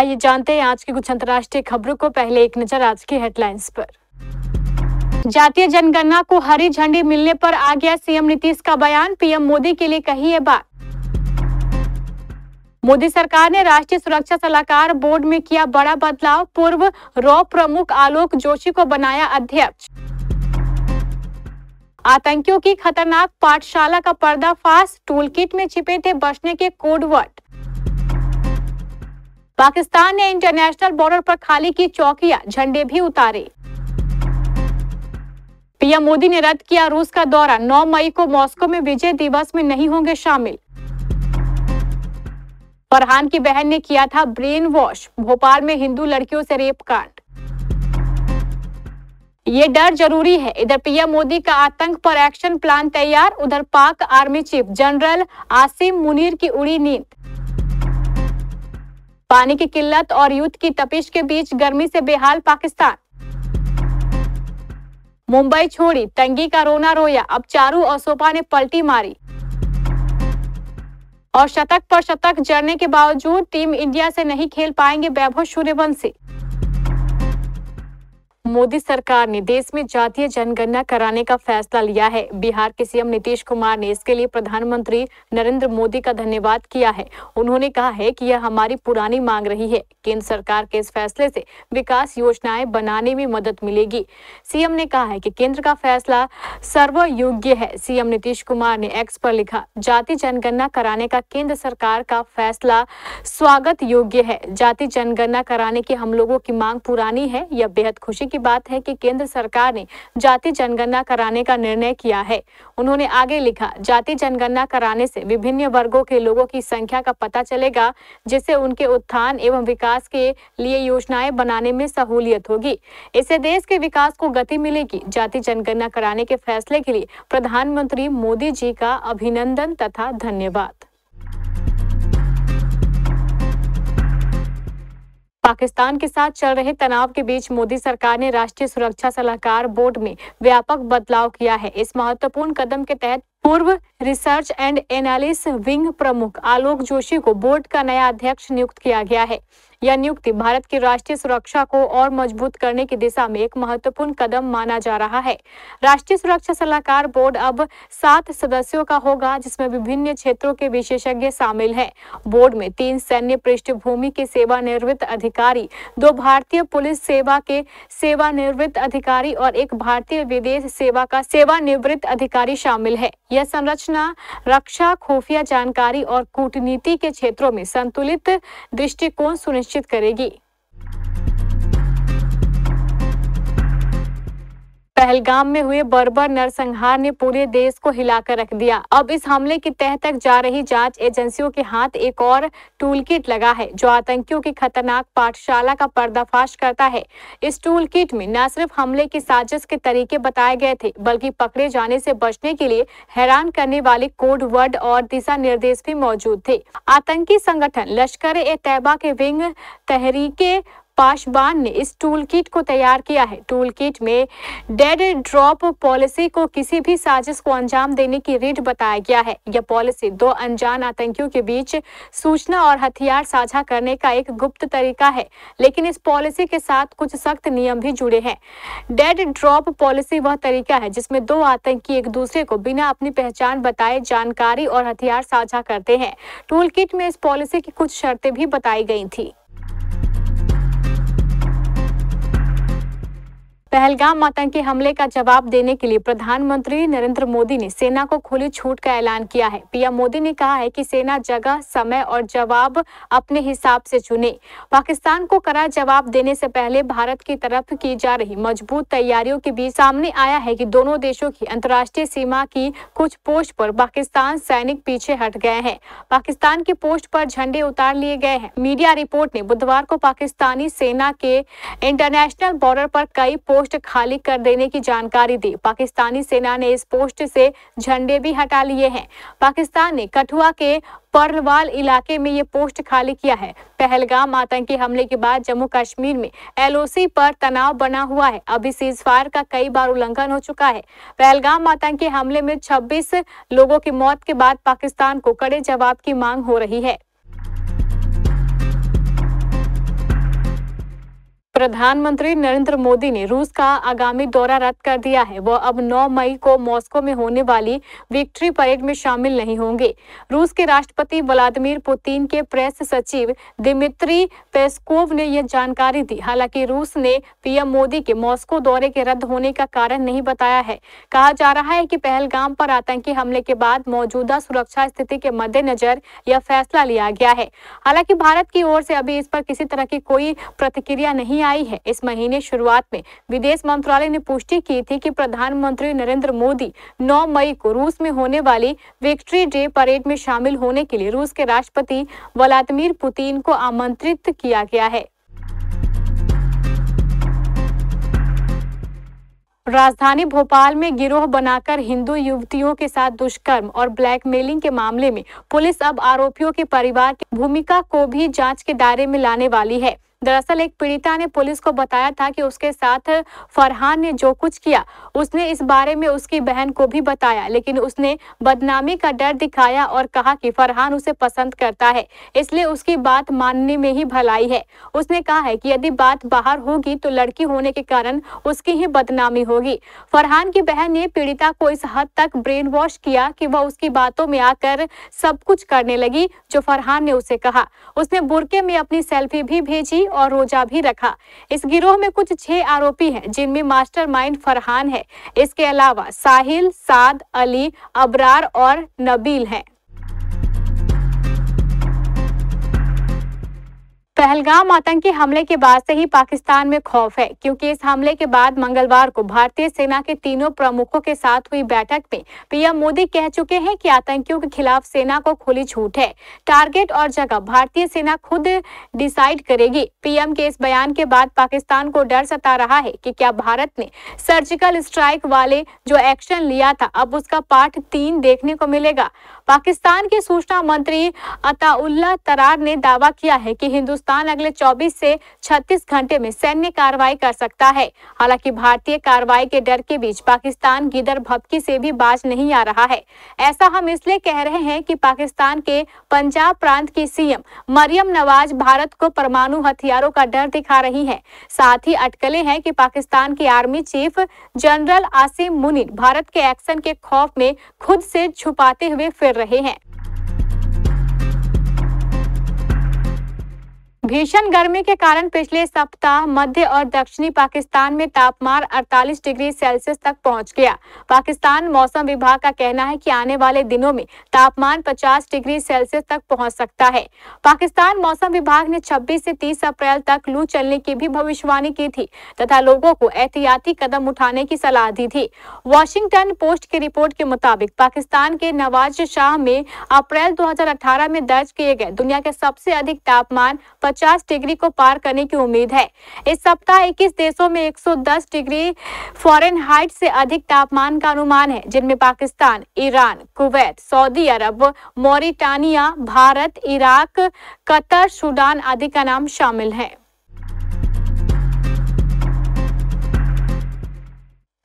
आइए जानते हैं आज की कुछ अंतर्राष्ट्रीय खबरों को। पहले एक नजर आज की हेडलाइंस पर। जातीय जनगणना को हरी झंडी मिलने पर आ गया सीएम नीतीश का बयान, पीएम मोदी के लिए कही ये बात। मोदी सरकार ने राष्ट्रीय सुरक्षा सलाहकार बोर्ड में किया बड़ा बदलाव, पूर्व रॉ प्रमुख आलोक जोशी को बनाया अध्यक्ष। आतंकियों की खतरनाक पाठशाला का पर्दाफाश, टूलकिट में छिपे थे बचने के कोडवर्ड। पाकिस्तान ने इंटरनेशनल बॉर्डर पर खाली की चौकियां, झंडे भी उतारे। पीएम मोदी ने रद्द किया रूस का दौरा, 9 मई को मॉस्को में विजय दिवस में नहीं होंगे शामिल। फरहान की बहन ने किया था ब्रेन वॉश, भोपाल में हिंदू लड़कियों से रेप कांड। ये डर जरूरी है, इधर पीएम मोदी का आतंक पर एक्शन प्लान तैयार, उधर पाक army chief general Asim Munir की उड़ी नींद। पानी की किल्लत और युद्ध की तपिश के बीच गर्मी से बेहाल पाकिस्तान। मुंबई छोड़ी तंगी का रोना रोया, अब चारू और सोपा ने पलटी मारी। और शतक पर शतक जड़ने के बावजूद टीम इंडिया से नहीं खेल पाएंगे वैभव सूर्यवंशी। मोदी सरकार ने देश में जातीय जनगणना कराने का फैसला लिया है। बिहार के सीएम नीतीश कुमार ने इसके लिए प्रधानमंत्री नरेंद्र मोदी का धन्यवाद किया है। उन्होंने कहा है कि यह हमारी पुरानी मांग रही है। केंद्र सरकार के इस फैसले से विकास योजनाएं बनाने में मदद मिलेगी। सीएम ने कहा है कि केंद्र का फैसला सर्वयोग्य है। सीएम नीतीश कुमार ने एक्स पर लिखा, जाति जनगणना कराने का केंद्र सरकार का फैसला स्वागत योग्य है। जाति जनगणना कराने की हम लोगों की मांग पुरानी है। यह बेहद खुशी की बात है कि केंद्र सरकार ने जाति जनगणना कराने का निर्णय किया है। उन्होंने आगे लिखा, जाति जनगणना कराने से विभिन्न वर्गों के लोगों की संख्या का पता चलेगा, जिससे उनके उत्थान एवं विकास के लिए योजनाएं बनाने में सहूलियत होगी। इससे देश के विकास को गति मिलेगी। जाति जनगणना कराने के फैसले के लिए प्रधानमंत्री मोदी जी का अभिनंदन तथा धन्यवाद। पाकिस्तान के साथ चल रहे तनाव के बीच मोदी सरकार ने राष्ट्रीय सुरक्षा सलाहकार बोर्ड में व्यापक बदलाव किया है। इस महत्वपूर्ण कदम के तहत पूर्व रिसर्च एंड एनालिसिस विंग प्रमुख आलोक जोशी को बोर्ड का नया अध्यक्ष नियुक्त किया गया है। यह नियुक्ति भारत की राष्ट्रीय सुरक्षा को और मजबूत करने की दिशा में एक महत्वपूर्ण कदम माना जा रहा है। राष्ट्रीय सुरक्षा सलाहकार बोर्ड अब 7 सदस्यों का होगा, जिसमें विभिन्न क्षेत्रों के विशेषज्ञ शामिल हैं। बोर्ड में 3 सैन्य पृष्ठभूमि के सेवानिवृत्त अधिकारी, 2 भारतीय पुलिस सेवा के सेवानिवृत्त अधिकारी और 1 भारतीय विदेश सेवा का सेवानिवृत्त अधिकारी शामिल है। यह संरचना रक्षा, खुफिया जानकारी और कूटनीति के क्षेत्रों में संतुलित दृष्टिकोण सुनिश्चित करेगी। पहलगाम में हुए बर्बर नरसंहार ने पूरे देश को हिलाकर रख दिया। अब इस हमले की तह तक जा रही जांच एजेंसियों के हाथ एक और टूलकिट लगा है, जो आतंकियों की खतरनाक पाठशाला का पर्दाफाश करता है। इस टूलकिट में न सिर्फ हमले की साजिश के तरीके बताए गए थे, बल्कि पकड़े जाने से बचने के लिए हैरान करने वाले कोड वर्ड और दिशा निर्देश भी मौजूद थे। आतंकी संगठन लश्कर-ए-तैयबा के विंग तहरीके पाशबान ने इस टूलकिट को तैयार किया है। टूलकिट में डेड ड्रॉप पॉलिसी को किसी भी साजिश को अंजाम देने की रीढ़ बताया गया है। यह पॉलिसी 2 अनजान आतंकियों के बीच सूचना और हथियार साझा करने का एक गुप्त तरीका है, लेकिन इस पॉलिसी के साथ कुछ सख्त नियम भी जुड़े हैं। डेड ड्रॉप पॉलिसी वह तरीका है जिसमें 2 आतंकी एक दूसरे को बिना अपनी पहचान बताए जानकारी और हथियार साझा करते हैं। टूलकिट में इस पॉलिसी की कुछ शर्तें भी बताई गई थी। पहलगाम आतंकी हमले का जवाब देने के लिए प्रधानमंत्री नरेंद्र मोदी ने सेना को खुली छूट का ऐलान किया है। पीएम मोदी ने कहा है कि सेना जगह, समय और जवाब अपने हिसाब से चुने। पाकिस्तान को कड़ा जवाब देने से पहले भारत की तरफ की जा रही मजबूत तैयारियों के बीच सामने आया है कि दोनों देशों की अंतर्राष्ट्रीय सीमा की कुछ पोस्ट पर पाकिस्तान सैनिक पीछे हट गए हैं। पाकिस्तान की पोस्ट पर झंडे उतार लिए गए हैं। मीडिया रिपोर्ट ने बुधवार को पाकिस्तानी सेना के इंटरनेशनल बॉर्डर पर कई पोस्ट खाली कर देने की जानकारी दी। पाकिस्तानी सेना ने इस पोस्ट से झंडे भी हटा लिए हैं। पाकिस्तान ने कठुआ के परवाल इलाके में ये पोस्ट खाली किया है। पहलगाम आतंकी हमले के बाद जम्मू कश्मीर में एलओसी पर तनाव बना हुआ है। अभी सीजफायर का कई बार उल्लंघन हो चुका है। पहलगाम आतंकी हमले में 26 लोगों की मौत के बाद पाकिस्तान को कड़े जवाब की मांग हो रही है। प्रधानमंत्री नरेंद्र मोदी ने रूस का आगामी दौरा रद्द कर दिया है। वह अब 9 मई को मॉस्को में होने वाली विक्ट्री परेड में शामिल नहीं होंगे। रूस के राष्ट्रपति व्लादिमीर पुतिन के प्रेस सचिव दिमित्री पेस्कोव ने यह जानकारी दी। हालांकि रूस ने पीएम मोदी के मॉस्को दौरे के रद्द होने का कारण नहीं बताया है। कहा जा रहा है कि पहलगाम पर आतंकी हमले के बाद मौजूदा सुरक्षा स्थिति के मद्देनजर यह फैसला लिया गया है। हालांकि भारत की ओर से अभी इस पर किसी तरह की कोई प्रतिक्रिया नहीं आई है। इस महीने शुरुआत में विदेश मंत्रालय ने पुष्टि की थी कि प्रधानमंत्री नरेंद्र मोदी 9 मई को रूस में होने वाली विक्ट्री डे परेड में शामिल होने के लिए रूस के राष्ट्रपति व्लादिमीर पुतिन को आमंत्रित किया गया है। राजधानी भोपाल में गिरोह बनाकर हिंदू युवतियों के साथ दुष्कर्म और ब्लैकमेलिंग के मामले में पुलिस अब आरोपियों के परिवार की भूमिका को भी जांच के दायरे में लाने वाली है। दरअसल एक पीड़िता ने पुलिस को बताया था कि उसके साथ फरहान ने जो कुछ किया उसने इस बारे में उसकी बहन को भी बताया, लेकिन उसने बदनामी का डर दिखाया और कहा कि फरहान उसे पसंद करता है, इसलिए उसकी बात मानने में ही भलाई है। उसने कहा है कि यदि बात बाहर होगी तो लड़की होने के कारण उसकी ही बदनामी होगी। फरहान की बहन ने पीड़िता को इस हद तक ब्रेन वॉश किया कि वह उसकी बातों में आकर सब कुछ करने लगी जो फरहान ने उसे कहा। उसने बुर्के में अपनी सेल्फी भी भेजी और रोजा भी रखा। इस गिरोह में कुछ 6 आरोपी हैं, जिनमें मास्टरमाइंड फरहान है। इसके अलावा साहिल, साद, अली, अबरार और नबील हैं। पहलगाम आतंकी हमले के बाद से ही पाकिस्तान में खौफ है, क्योंकि इस हमले के बाद मंगलवार को भारतीय सेना के तीनों प्रमुखों के साथ हुई बैठक में पीएम मोदी कह चुके हैं कि आतंकियों के खिलाफ सेना को खुली छूट है। टारगेट और जगह भारतीय सेना खुद डिसाइड करेगी। पीएम के इस बयान के बाद पाकिस्तान को डर सता रहा है कि क्या भारत ने सर्जिकल स्ट्राइक वाले जो एक्शन लिया था अब उसका पार्ट 3 देखने को मिलेगा। पाकिस्तान के सूचना मंत्री अताउल्लाह तरार ने दावा किया है कि हिंदुस्तान अगले 24 से 36 घंटे में सैन्य कार्रवाई कर सकता है। हालांकि भारतीय कार्रवाई के डर के बीच पाकिस्तान गिदर भपकी से भी बाज नहीं आ रहा है। ऐसा हम इसलिए कह रहे हैं कि पाकिस्तान के पंजाब प्रांत की सीएम मरियम नवाज भारत को परमाणु हथियारों का डर दिखा रही है। साथ ही अटकलें हैं कि पाकिस्तान के army chief general Asim Munir Bharat के एक्शन के खौफ में खुद से छुपाते हुए फिर रहे हैं। भीषण गर्मी के कारण पिछले सप्ताह मध्य और दक्षिणी पाकिस्तान में तापमान 48 डिग्री सेल्सियस तक पहुंच गया। पाकिस्तान मौसम विभाग का कहना है कि आने वाले दिनों में तापमान 50 डिग्री सेल्सियस तक पहुंच सकता है। पाकिस्तान मौसम विभाग ने 26 से 30 अप्रैल तक लू चलने की भी भविष्यवाणी की थी तथा लोगों को एहतियाती कदम उठाने की सलाह दी थी। वॉशिंगटन पोस्ट की रिपोर्ट के मुताबिक पाकिस्तान के नवाज शाह में अप्रैल 2018 में दर्ज किए गए दुनिया के सबसे अधिक तापमान 50 डिग्री को पार करने की उम्मीद है। इस सप्ताह 21 देशों में 110 डिग्री फ़ारेनहाइट से अधिक तापमान का अनुमान है, जिनमें Pakistan, Iran, Kuwait, Saudi Arab, Mauritania, Bharat, Iraq, Qatar, Sudan आदि का नाम शामिल है।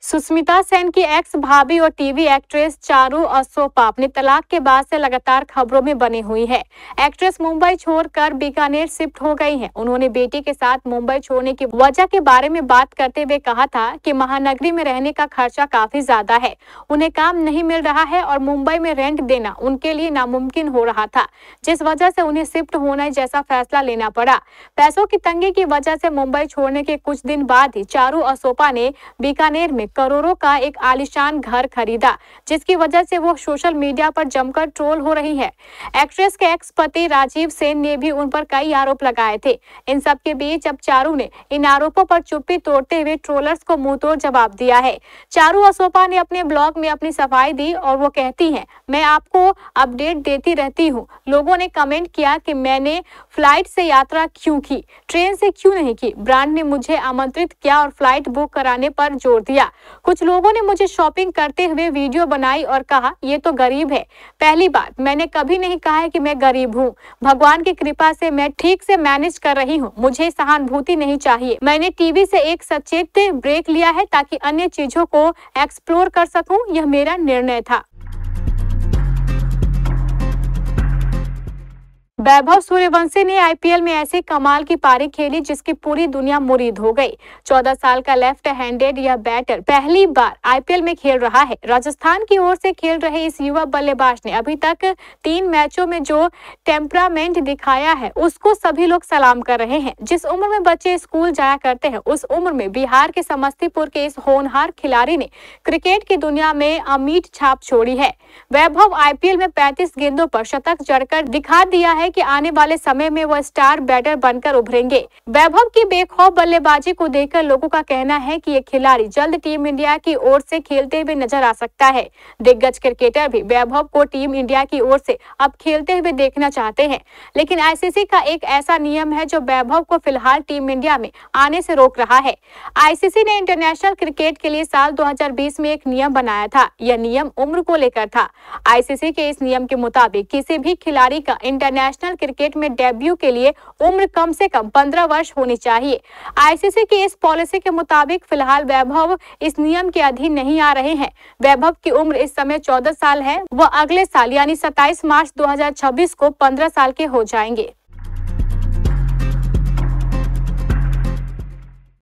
सुष्मिता सेन की एक्स भाभी और टीवी एक्ट्रेस चारू असोपा अपने तलाक के बाद से लगातार खबरों में बनी हुई है। एक्ट्रेस मुंबई छोड़कर बीकानेर शिफ्ट हो गई हैं। उन्होंने बेटी के साथ मुंबई छोड़ने की वजह के बारे में बात करते हुए कहा था कि महानगरी में रहने का खर्चा काफी ज्यादा है, उन्हें काम नहीं मिल रहा है और मुंबई में रेंट देना उनके लिए नामुमकिन हो रहा था, जिस वजह से उन्हें शिफ्ट होना जैसा फैसला लेना पड़ा। पैसों की तंगी की वजह से मुंबई छोड़ने के कुछ दिन बाद ही चारू असोपा ने बीकानेर में करोड़ों का एक आलीशान घर खरीदा, जिसकी वजह से वो सोशल मीडिया पर जमकर ट्रोल हो रही है। एक्ट्रेस के एक्स पति राजीव सेन ने भी उन पर कई आरोप लगाए थे। इन सब के बीच अब चारू ने इन आरोपों पर चुप्पी तोड़ते हुए ट्रोलर्स को मुंहतोड़ जवाब दिया है। चारू असोपा ने अपने ब्लॉग में अपनी सफाई दी और वो कहती हैं, मैं आपको अपडेट देती रहती हूँ। लोगों ने कमेंट किया कि मैंने फ्लाइट से यात्रा क्यों की, ट्रेन से क्यों नहीं की। ब्रांड ने मुझे आमंत्रित किया और फ्लाइट बुक कराने पर जोर दिया। कुछ लोगों ने मुझे शॉपिंग करते हुए वीडियो बनाई और कहा ये तो गरीब है। पहली बात, मैंने कभी नहीं कहा है कि मैं गरीब हूँ। भगवान की कृपा से मैं ठीक से मैनेज कर रही हूँ, मुझे सहानुभूति नहीं चाहिए। मैंने टीवी से एक सचेत ब्रेक लिया है ताकि अन्य चीजों को एक्सप्लोर कर सकूं, यह मेरा निर्णय था। वैभव सूर्यवंशी ने आईपीएल में ऐसे कमाल की पारी खेली जिसकी पूरी दुनिया मुरीद हो गई। 14 साल का लेफ्ट हैंडेड यह बैटर पहली बार आईपीएल में खेल रहा है। राजस्थान की ओर से खेल रहे इस युवा बल्लेबाज ने अभी तक 3 मैचों में जो टेम्परामेंट दिखाया है उसको सभी लोग सलाम कर रहे हैं। जिस उम्र में बच्चे स्कूल जाया करते हैं उस उम्र में बिहार के समस्तीपुर के इस होनहार खिलाड़ी ने क्रिकेट की दुनिया में अमिट छाप छोड़ी है। वैभव आईपीएल में 35 गेंदों पर शतक जड़कर दिखा दिया है कि आने वाले समय में वह स्टार बैटर बनकर उभरेंगे। वैभव की बेखौफ बल्लेबाजी को देखकर लोगों का कहना है कि ये खिलाड़ी जल्द टीम इंडिया की ओर से खेलते हुए नजर आ सकता है। दिग्गज क्रिकेटर भी वैभव को टीम इंडिया की ओर से अब खेलते हुए देखना चाहते हैं, लेकिन आईसीसी का एक ऐसा नियम है जो वैभव को फिलहाल टीम इंडिया में आने से रोक रहा है। आईसीसी ने इंटरनेशनल क्रिकेट के लिए साल 2020 में एक नियम बनाया था। यह नियम उम्र को लेकर था। आईसीसी के इस नियम के मुताबिक किसी भी खिलाड़ी का इंटरनेशनल क्रिकेट में डेब्यू के लिए उम्र कम से कम 15 वर्ष होनी चाहिए। आईसीसी की इस पॉलिसी के मुताबिक फिलहाल वैभव इस नियम के अधीन नहीं आ रहे हैं। वैभव की उम्र इस समय 14 साल है। वह अगले साल यानी 27 मार्च 2026 को 15 साल के हो जाएंगे।